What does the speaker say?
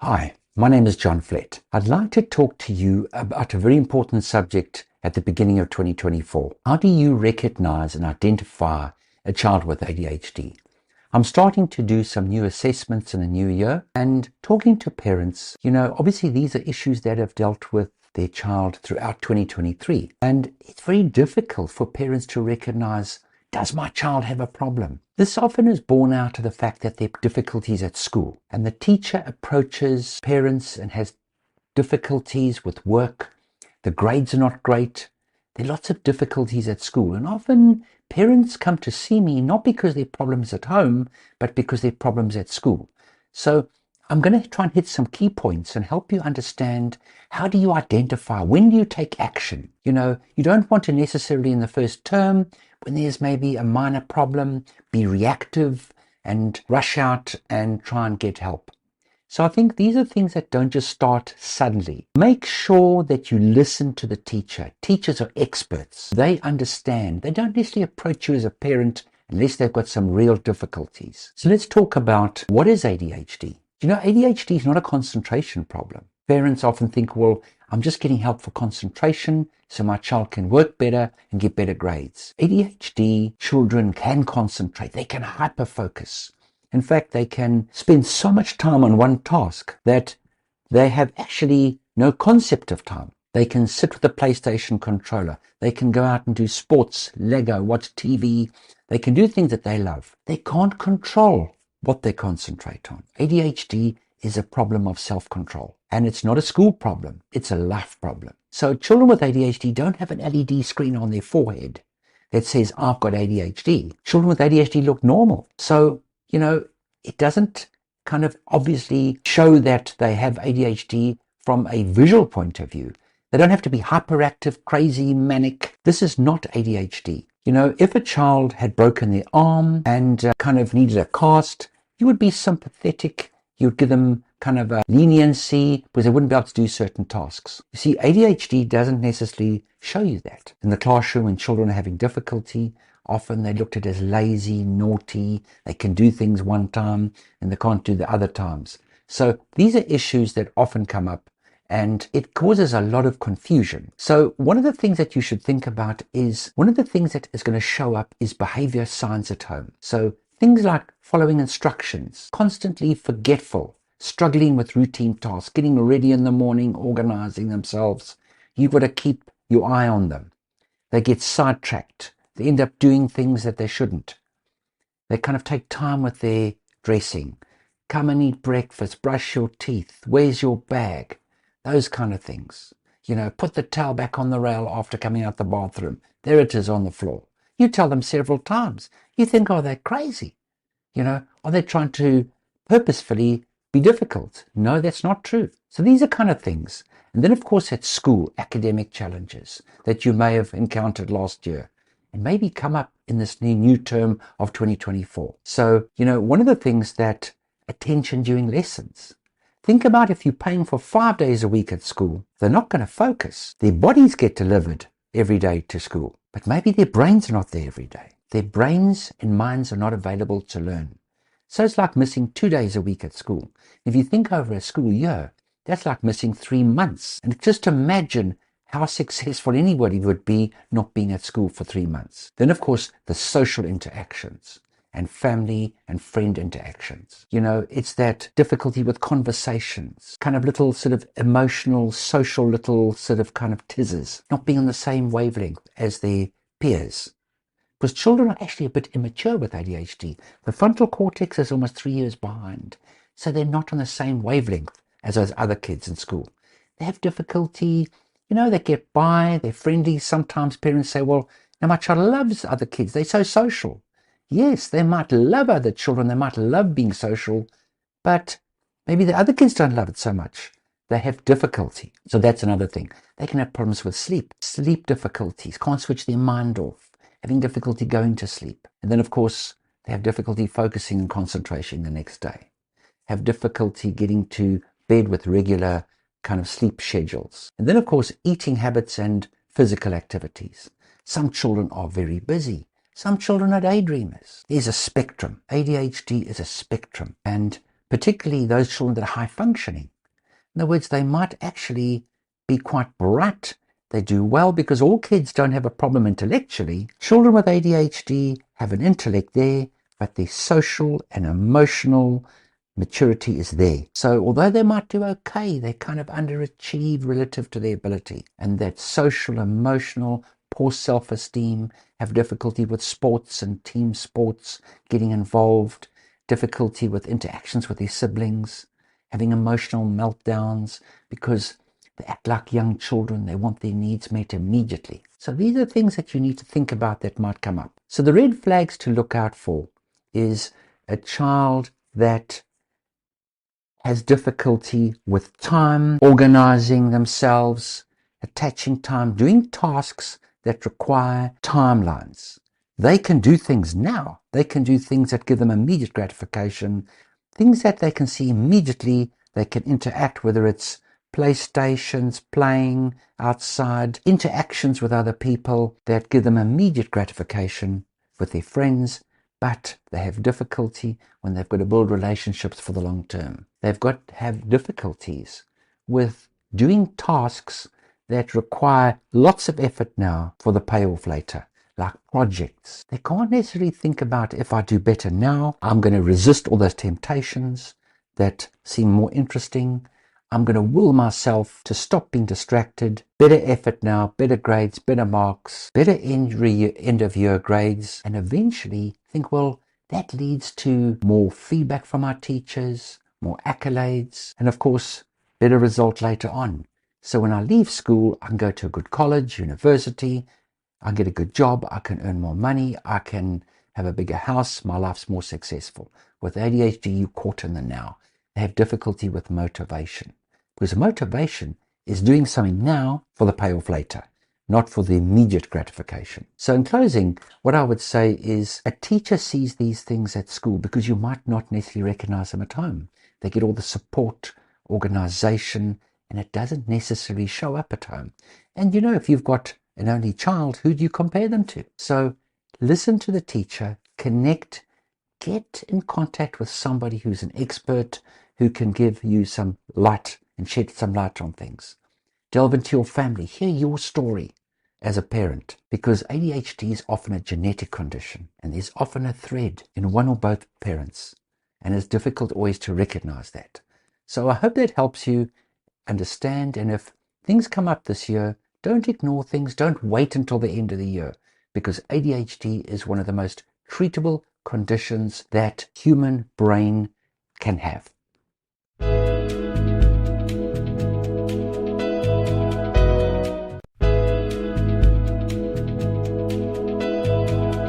Hi, my name is John Flett. I'd like to talk to you about a very important subject at the beginning of 2024. How do you recognize and identify a child with ADHD? I'm starting to do some new assessments in the new year and talking to parents. Obviously these are issues that have dealt with their child throughout 2023. And it's very difficult for parents to recognize, does my child have a problem? This often is borne out of the fact that there are difficulties at school and the teacher approaches parents and has difficulties with work. The grades are not great. There are lots of difficulties at school, and often parents come to see me not because there are problems at home, but because there are problems at school. So I'm going to try and hit some key points and help you understand, how do you identify, when do you take action? You don't want to necessarily in the first term, when there's maybe a minor problem, be reactive and rush out and try and get help. So I think these are things that don't just start suddenly. Make sure that you listen to the teacher. Teachers are experts. They understand. They don't necessarily approach you as a parent unless they've got some real difficulties. So let's talk about, what is ADHD? ADHD is not a concentration problem. Parents often think, well, I'm just getting help for concentration so my child can work better and get better grades. ADHD children can concentrate. They can hyperfocus. In fact, they can spend so much time on one task that they have actually no concept of time. They can sit with a PlayStation controller. They can go out and do sports, Lego, watch TV. They can do things that they love. They can't control what they concentrate on. ADHD is a problem of self-control. And it's not a school problem. It's a life problem. So children with ADHD don't have an LED screen on their forehead that says, I've got ADHD. Children with ADHD look normal. So it doesn't kind of obviously show that they have ADHD from a visual point of view. They don't have to be hyperactive, crazy, manic. This is not ADHD. If a child had broken their arm and kind of needed a cast, you would be sympathetic. You would give them kind of a leniency because they wouldn't be able to do certain tasks. You see, ADHD doesn't necessarily show you that. In the classroom, when children are having difficulty, often they're looked at as lazy, naughty. They can do things one time and they can't do the other times. So these are issues that often come up and it causes a lot of confusion. So one of the things that you should think about is, one of the things that is going to show up is behavior signs at home. So things like following instructions, constantly forgetful, struggling with routine tasks, getting ready in the morning, organizing themselves. You've got to keep your eye on them. They get sidetracked. They end up doing things that they shouldn't. They kind of take time with their dressing. Come and eat breakfast, brush your teeth, where's your bag? Those kind of things. Put the towel back on the rail after coming out the bathroom. There it is on the floor. You tell them several times. You think, oh, they're crazy. Are they trying to purposefully be difficult? No, that's not true. So these are kind of things. And then, of course, at school, academic challenges that you may have encountered last year and maybe come up in this new term of 2024. So, one of the things that attention during lessons. Think about if you're paying for 5 days a week at school, they're not going to focus. Their bodies get delivered every day to school, but maybe their brains are not there every day. Their brains and minds are not available to learn. So it's like missing 2 days a week at school. If you think over a school year, that's like missing 3 months. And just imagine how successful anybody would be not being at school for 3 months. Then, of course, the social interactions and family and friend interactions. It's that difficulty with conversations, kind of little sort of emotional, social little sort of kind of tizzes, not being on the same wavelength as their peers. Because children are actually a bit immature with ADHD. The frontal cortex is almost 3 years behind. So they're not on the same wavelength as those other kids in school. They have difficulty, they get by, they're friendly. Sometimes parents say, well, now my child loves other kids. They're so social. Yes, they might love other children. They might love being social, but maybe the other kids don't love it so much. They have difficulty. So that's another thing. They can have problems with sleep difficulties, can't switch their mind off, having difficulty going to sleep. And then, of course, they have difficulty focusing and concentrating the next day, have difficulty getting to bed with regular kind of sleep schedules. And then, of course, eating habits and physical activities. Some children are very busy. Some children are daydreamers. There's a spectrum. ADHD is a spectrum. And particularly those children that are high functioning. In other words, they might actually be quite bright. They do well because all kids don't have a problem intellectually. Children with ADHD have an intellect there, but their social and emotional maturity is there. So although they might do okay, they kind of underachieve relative to their ability. And that social, emotional, poor self-esteem, have difficulty with sports and team sports, getting involved, difficulty with interactions with their siblings, having emotional meltdowns because they act like young children. They want their needs met immediately. So these are things that you need to think about that might come up. So the red flags to look out for is a child that has difficulty with time, organizing themselves, attaching time, doing tasks that require timelines. They can do things now. They can do things that give them immediate gratification, things that they can see immediately. They can interact, whether it's playstations, playing outside, interactions with other people that give them immediate gratification with their friends, but they have difficulty when they've got to build relationships for the long term. They've got to have difficulties with doing tasks that require lots of effort now for the payoff later, like projects. They can't necessarily think about, if I do better now, I'm going to resist all those temptations that seem more interesting. I'm going to will myself to stop being distracted. Better effort now, better grades, better marks, better end of year grades, and eventually think, well, that leads to more feedback from our teachers, more accolades, and of course, better result later on. So when I leave school, I can go to a good college, university, I get a good job, I can earn more money, I can have a bigger house, my life's more successful. With ADHD, you're caught in the now. They have difficulty with motivation. Because motivation is doing something now for the payoff later, not for the immediate gratification. So in closing, what I would say is a teacher sees these things at school because you might not necessarily recognize them at home. They get all the support, organization, and it doesn't necessarily show up at home. And you know, if you've got an only child, who do you compare them to? So listen to the teacher, connect, get in contact with somebody who's an expert, who can give you some light and shed some light on things. Delve into your family, hear your story as a parent, because ADHD is often a genetic condition and there's often a thread in one or both parents, and it's difficult always to recognize that. So I hope that helps you understand, and if things come up this year, don't ignore things, don't wait until the end of the year, because ADHD is one of the most treatable conditions that human brain can have.